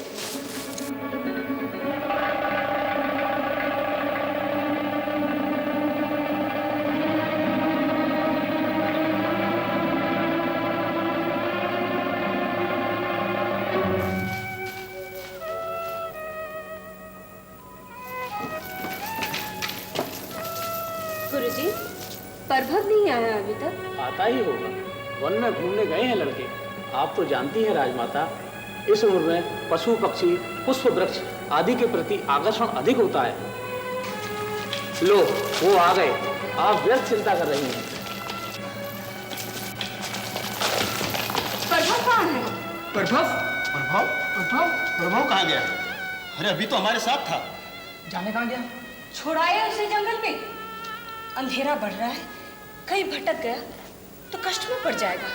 गुरुजी, प्रभव नहीं आया अभी तक? आता ही होगा, वन में घूमने गए हैं लड़के। आप तो जानती हैं राजमाता, इस उम्र में पशु पक्षी पुष्प वृक्ष आदि के प्रति आकर्षण अधिक होता है। लो वो आ गए। आप व्यर्थ चिंता कर रही हैं। प्रभव कहाँ है? प्रभव प्रभव प्रभव प्रभव कहाँ गया? अरे अभी तो हमारे साथ था। जाने कहाँ गया? छोड़ाए उसे जंगल में। अंधेरा बढ़ रहा है, कहीं भटक गया तो कष्ट में पड़ जाएगा।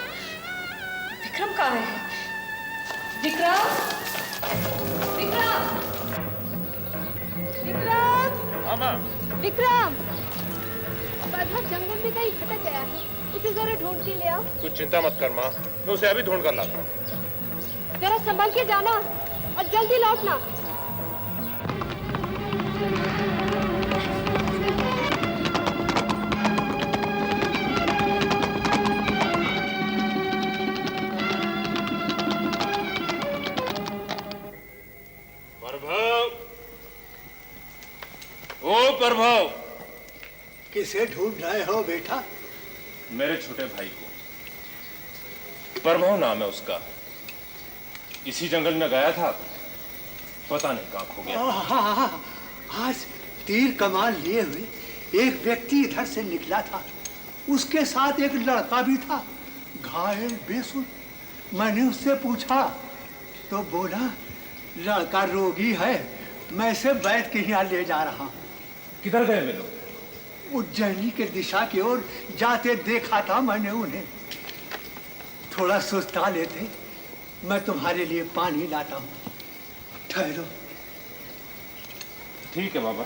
विक्रम कहाँ है? विक्रम, विक्रम, विक्रम। हाँ माँ। विक्रम, प्रभव जंगल में कहीं भटक गया है, उसे जरा ढूंढ के ले आओ। कुछ चिंता मत कर माँ, मैं उसे अभी ढूंढ कर लाता हूँ। जरा संभल के जाना और जल्दी लौटना। प्रभव, ओ प्रभव, किसे ढूंढ रहे हो बेटा? मेरे छोटे भाई को। प्रभव नाम है उसका। इसी जंगल में गया था, पता नहीं कहाँ खो गया। आज तीर कमान लिए हुए एक व्यक्ति इधर से निकला था, उसके साथ एक लड़का भी था, घायल बेसुध। मैंने उससे पूछा तो बोला लड़का रोगी है, मैं इसे वैद्य के यहाँ ले जा रहा हूँ। किधर गए वे लोग? उज्जैनी के दिशा की ओर जाते देखा था मैंने उन्हें। थोड़ा सुस्ता लेते, मैं तुम्हारे लिए पानी लाता हूँ, ठहरो। ठीक है बाबा।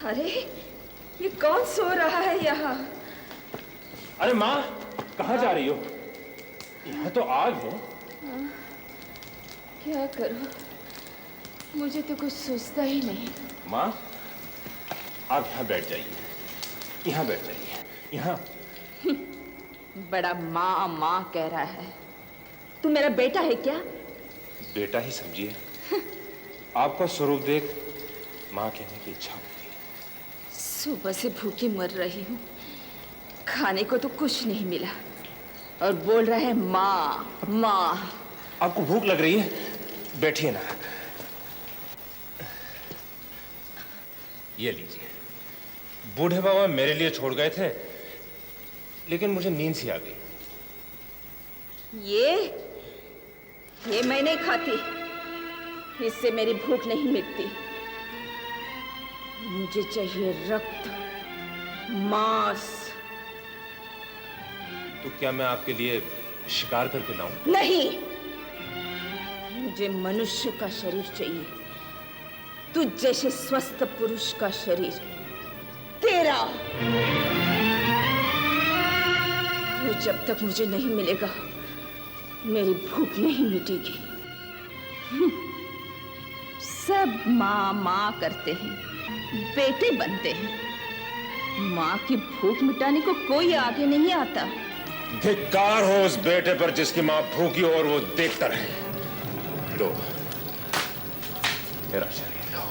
अरे ये कौन सो रहा है यहाँ? अरे माँ, कहाँ जा रही हो? यहाँ तो आग है। क्या करूं? मुझे तो कुछ सोचता ही नहीं। माँ, आप यहाँ बैठ जाइए, यहाँ बैठ जाइए, यहाँ। बड़ा माँ माँ कह रहा है। तू मेरा बेटा है क्या? बेटा ही समझिए। आपका स्वरूप देख माँ कहने की इच्छा होती है। सुबह से भूखी मर रही हूँ, खाने को तो कुछ नहीं मिला और बोल रहा है माँ माँ। आपको भूख लग रही है? बैठिए ना। ये लीजिए। बूढ़े बाबा मेरे लिए छोड़ गए थे, लेकिन मुझे नींद सी आ गई। ये मैं नहीं खाती, इससे मेरी भूख नहीं मिटती। मुझे चाहिए रक्त, मांस। तो क्या मैं आपके लिए शिकार करके लाऊं? नहीं, मुझे मनुष्य का शरीर चाहिए, तुझ जैसे स्वस्थ पुरुष का शरीर। तेरा। वो जब तक मुझे नहीं मिलेगा, मेरी भूख नहीं मिटेगी। सब माँ माँ करते हैं, बेटे बनते हैं। माँ की भूख मिटाने को कोई आगे नहीं आता। धिक्कार हो उस बेटे पर जिसकी माँ भूखी हो और वो देखता रहे। लो, मेरा शरीर लो।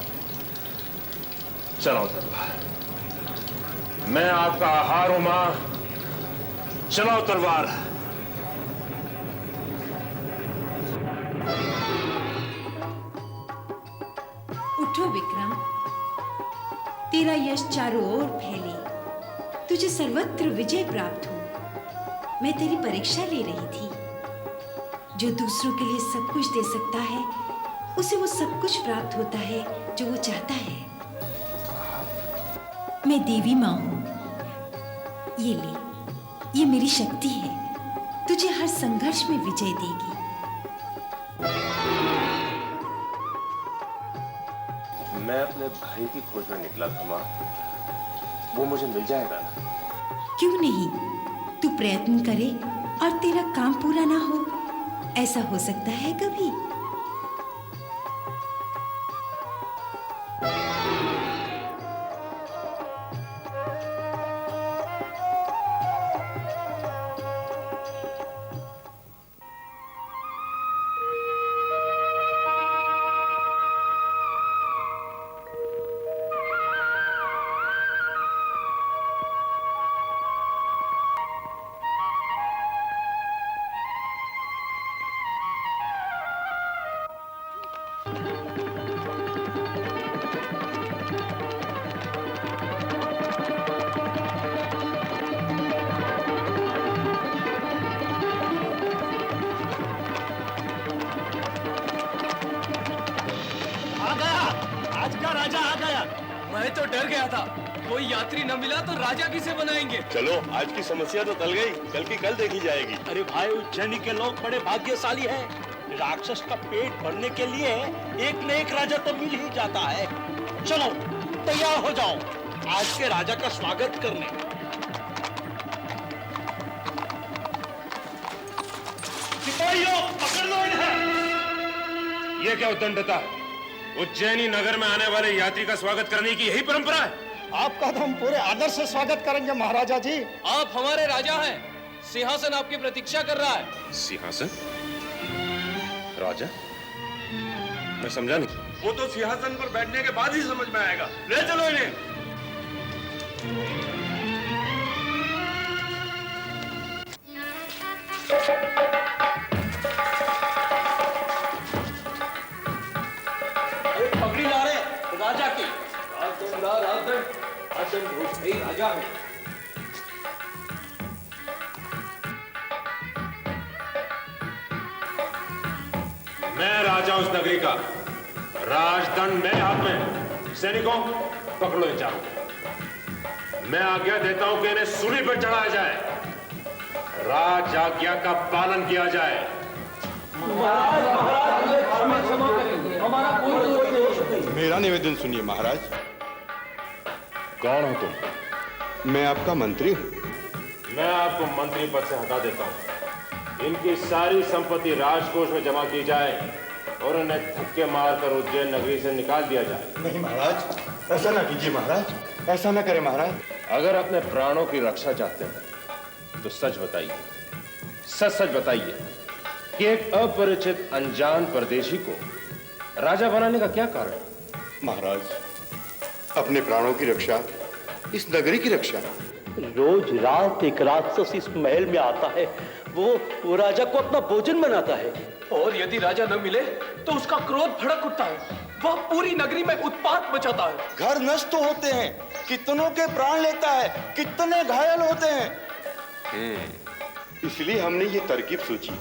चलो तलवार, मैं आपका आहार हूं माँ। चलाओ तलवार। उठो विक्रम, तेरा यश चारों ओर फैले, तुझे सर्वत्र विजय प्राप्त हो। मैं तेरी परीक्षा ले रही थी। जो दूसरों के लिए सब कुछ दे सकता है, उसे वो सब कुछ प्राप्त होता है जो वो चाहता है। मैं देवी माँ हूँ। ये ले, ये मेरी शक्ति है, तुझे हर संघर्ष में विजय देगी। मैं अपने भाई की खोज में निकला था माँ, वो मुझे मिल जाएगा ना? क्यों नहीं? तू प्रयत्न करे और तेरा काम पूरा ना हो, ऐसा हो सकता है कभी? मैं तो डर गया था, कोई यात्री न मिला तो राजा किसे बनाएंगे। चलो, आज की समस्या तो टल गई, कल की कल देखी जाएगी। अरे भाई, उज्जैनी के लोग बड़े भाग्यशाली हैं। राक्षस का पेट भरने के लिए एक न एक राजा तो मिल ही जाता है। चलो तैयार हो जाओ आज के राजा का स्वागत करने। सिपाहियों, पकड़ लो इन्हें। ये क्या उद्दंडता? उज्जैनी नगर में आने वाले यात्री का स्वागत करने की यही परंपरा है? आपका तो हम पूरे आदर से स्वागत करेंगे महाराजा जी। आप हमारे राजा हैं, सिंहासन आपकी प्रतीक्षा कर रहा है। सिंहासन? राजा? मैं समझा नहीं। वो तो सिंहासन पर बैठने के बाद ही समझ में आएगा। ले चलो इन्हें। पगड़ी ला रहे राजा की। राजा है। मैं राजा उस नगरी का, राजदंड मेरे हाथ में। सैनिकों, पकड़ो इन चारों को। मैं आज्ञा देता हूं कि इन्हें सूली पर चढ़ाया जाए, राज आज्ञा का पालन किया जाए। मेरा निवेदन सुनिए महाराज। कौन हो तुम? मैं आपका मंत्री हूँ। मैं आपको मंत्री पद से हटा देता हूँ। इनकी सारी संपत्ति राजकोष में जमा की जाए और उन्हें धक्के मारकर उज्जैन नगरी से निकाल दिया जाए। नहीं महाराज, ऐसा ना कीजिए महाराज, ऐसा ना करें महाराज। अगर अपने प्राणों की रक्षा चाहते हैं तो सच बताइए, सच बताइए कि एक अपरिचित अनजान परदेशी को राजा बनाने का क्या कारण है? महाराज, अपने प्राणों की रक्षा, इस नगरी की रक्षा। रोज रात एक राक्षस इस महल में आता है, वो राजा को अपना भोजन बनाता है। और यदि राजा न मिले तो उसका क्रोध भड़क उठता है, वह पूरी नगरी में उत्पात मचाता है। घर नष्ट होते हैं, कितनों के प्राण लेता है, कितने घायल होते हैं। इसलिए हमने ये तरकीब सोची,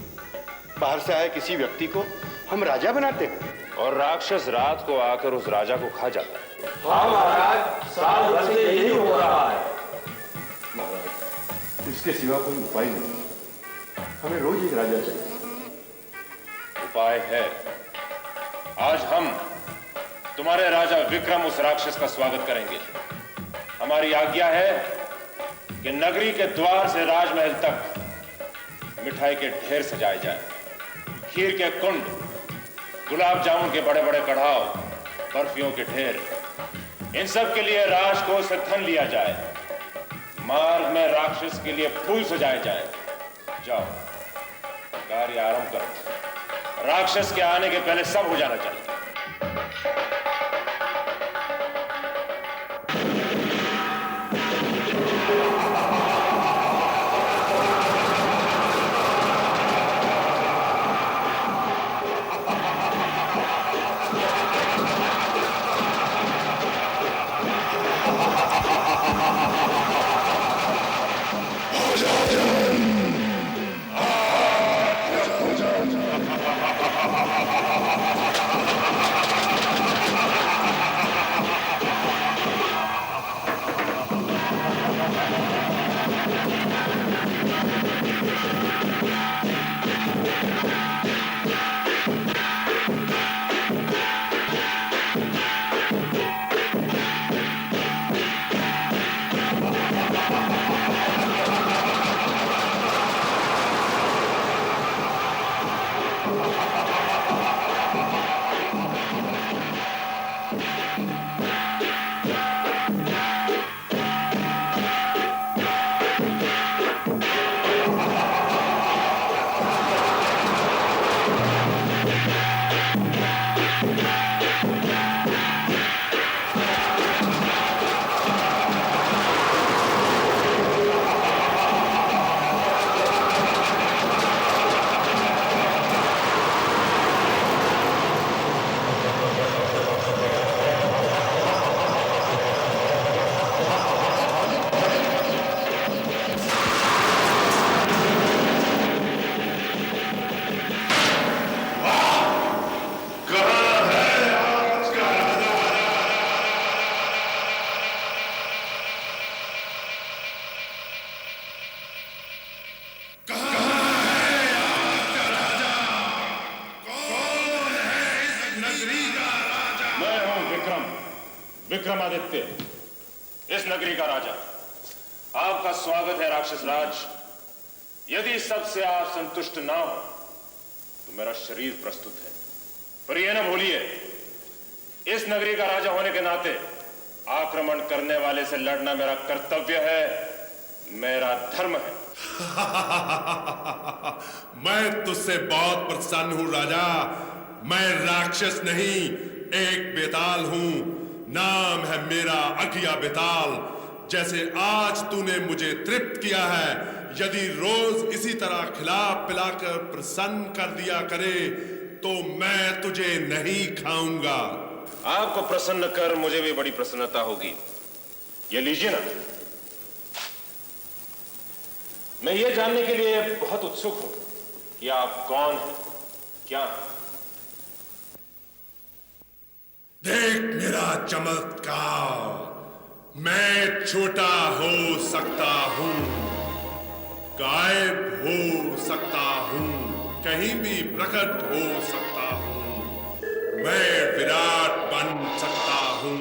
बाहर से आए किसी व्यक्ति को हम राजा बनाते हैं और राक्षस रात को आकर उस राजा को खा जाता है। हाँ महाराज, साल भर से यही हो रहा है। महाराज, इसके सिवा कोई उपाय नहीं, हमें रोज एक राजा चाहिए। उपाय है। आज हम तुम्हारे राजा विक्रम उस राक्षस का स्वागत करेंगे। हमारी आज्ञा है कि नगरी के द्वार से राजमहल तक मिठाई के ढेर सजाए जाए, खीर के कुंड, गुलाब जामुन के बड़े बड़े कढ़ाव, बर्फियों के ढेर, इन सब के लिए राजकोष से धन लिया जाए। मार्ग में राक्षस के लिए फूल सजाए जाए। जाओ, कार्य आरंभ करो। राक्षस के आने के पहले सब हो जाना चाहिए। विक्रमादित्य, इस नगरी का राजा, आपका स्वागत है राक्षस राज। यदि सबसे आप संतुष्ट ना हो तो मेरा शरीर प्रस्तुत है, पर यह न भूलिए, इस नगरी का राजा होने के नाते आक्रमण करने वाले से लड़ना मेरा कर्तव्य है, मेरा धर्म है। मैं तुझसे बहुत प्रसन्न हूं राजा। मैं राक्षस नहीं, एक बेताल हूं। नाम है मेरा अघिया बेताल। जैसे आज तूने मुझे तृप्त किया है, यदि रोज इसी तरह खिला पिलाकर प्रसन्न कर दिया करे तो मैं तुझे नहीं खाऊंगा। आपको प्रसन्न कर मुझे भी बड़ी प्रसन्नता होगी। ये लीजिए ना। मैं ये जानने के लिए बहुत उत्सुक हूं कि आप कौन हैं, क्या हैं? देख मेरा चमत्कार। मैं छोटा हो सकता हूं, गायब हो सकता हूं, कहीं भी प्रकट हो सकता हूं। मैं विराट बन सकता हूं,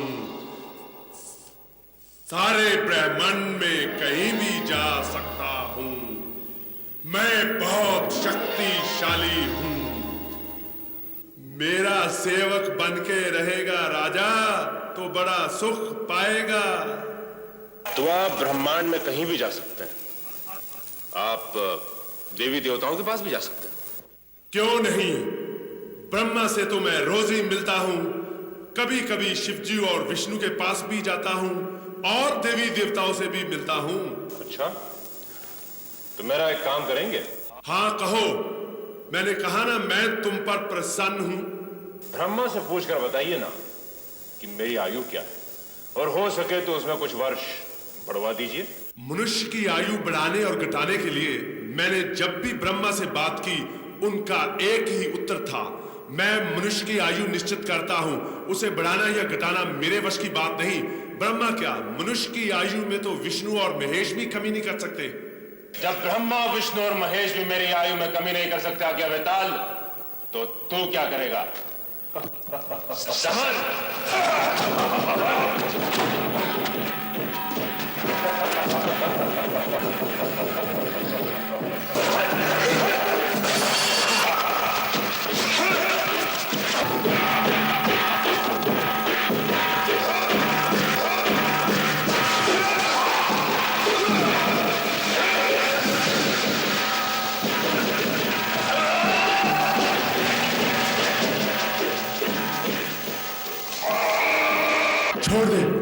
सारे ब्रह्मांड में कहीं भी जा सकता हूं। मैं बहुत शक्तिशाली हूं। मेरा सेवक बनके रहेगा राजा तो बड़ा सुख पाएगा। तो आप ब्रह्मांड में कहीं भी जा सकते हैं, आप देवी देवताओं के पास भी जा सकते हैं। क्यों नहीं? ब्रह्मा से तो मैं रोज ही मिलता हूं, कभी कभी शिवजी और विष्णु के पास भी जाता हूं और देवी देवताओं से भी मिलता हूं। अच्छा, तो मेरा एक काम करेंगे? हाँ कहो। मैंने कहा ना, मैं तुम पर प्रसन्न हूं। ब्रह्मा से पूछकर बताइए ना कि मेरी आयु क्या है, और हो सके तो उसमें कुछ वर्ष बढ़वा दीजिए। मनुष्य की आयु बढ़ाने और घटाने के लिए मैंने जब भी ब्रह्मा से बात की, उनका एक ही उत्तर था, मैं मनुष्य की आयु निश्चित करता हूं, उसे बढ़ाना या घटाना मेरे वश की बात नहीं। ब्रह्मा क्या, मनुष्य की आयु में तो विष्णु और महेश भी कमी नहीं कर सकते। जब ब्रह्मा, विष्णु और महेश भी मेरी आयु में कमी नहीं कर सकते आज्ञा बेताल, तो तू क्या करेगा? समझ।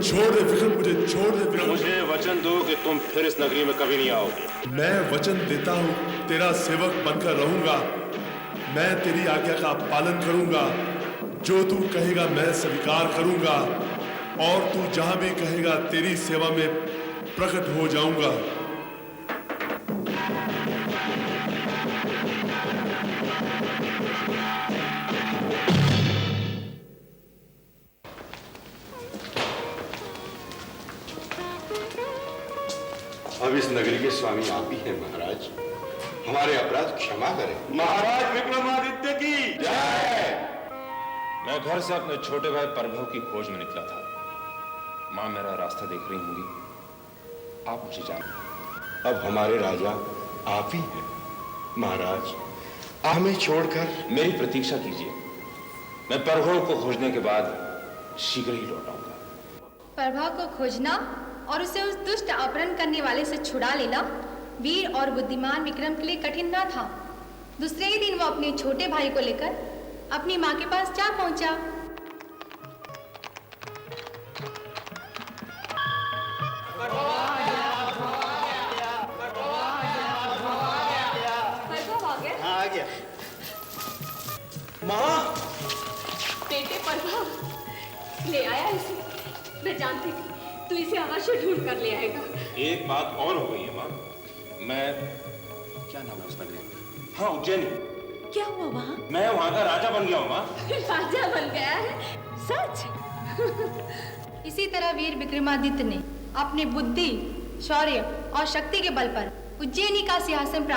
छोड़ दे विक्रम, मुझे छोड़ दे विक्रम। मुझे वचन दो कि तुम फिर इस नगरी में कभी नहीं आओगे। मैं वचन देता हूं, तेरा सेवक बनकर रहूंगा। मैं तेरी आज्ञा का पालन करूंगा। जो तू कहेगा मैं स्वीकार करूंगा, और तू जहां भी कहेगा तेरी सेवा में प्रकट हो जाऊंगा। अब इस नगरी के स्वामी आप ही हैं महाराज, हमारे अपराध क्षमा करें। महाराज विक्रमादित्य की जय। मैं घर से अपने छोटे भाई प्रभव की खोज में निकला था। मां मेरा रास्ता देख रही होंगी, आप मुझे जान। अब हमारे राजा आप ही हैं महाराज, हमें छोड़कर। मेरी प्रतीक्षा कीजिए, मैं प्रभव को खोजने के बाद शीघ्र ही लौट आऊंगा। प्रभव को खोजना और उसे उस दुष्ट अपहरण करने वाले से छुड़ा लेना वीर और बुद्धिमान विक्रम के लिए कठिन न था। दूसरे ही दिन वो अपने छोटे भाई को लेकर अपनी मां के पास जा पहुंचा। हाँ आ गया। माँ, बेटे प्रभव, ले आया इसे। मैं जानती थी तू इसे अवश्य ढूंढ कर ले आएगा। एक बात और हो गई है मां, मैं, क्या नाम है उस नगरी? हाँ, उज्जैनी। क्या हुआ वहाँ? मैं वहां का राजा बन गया हूँ मां। राजा बन गया है? सच? इसी तरह वीर विक्रमादित्य ने अपने बुद्धि, शौर्य और शक्ति के बल पर उज्जैनी का सिंहासन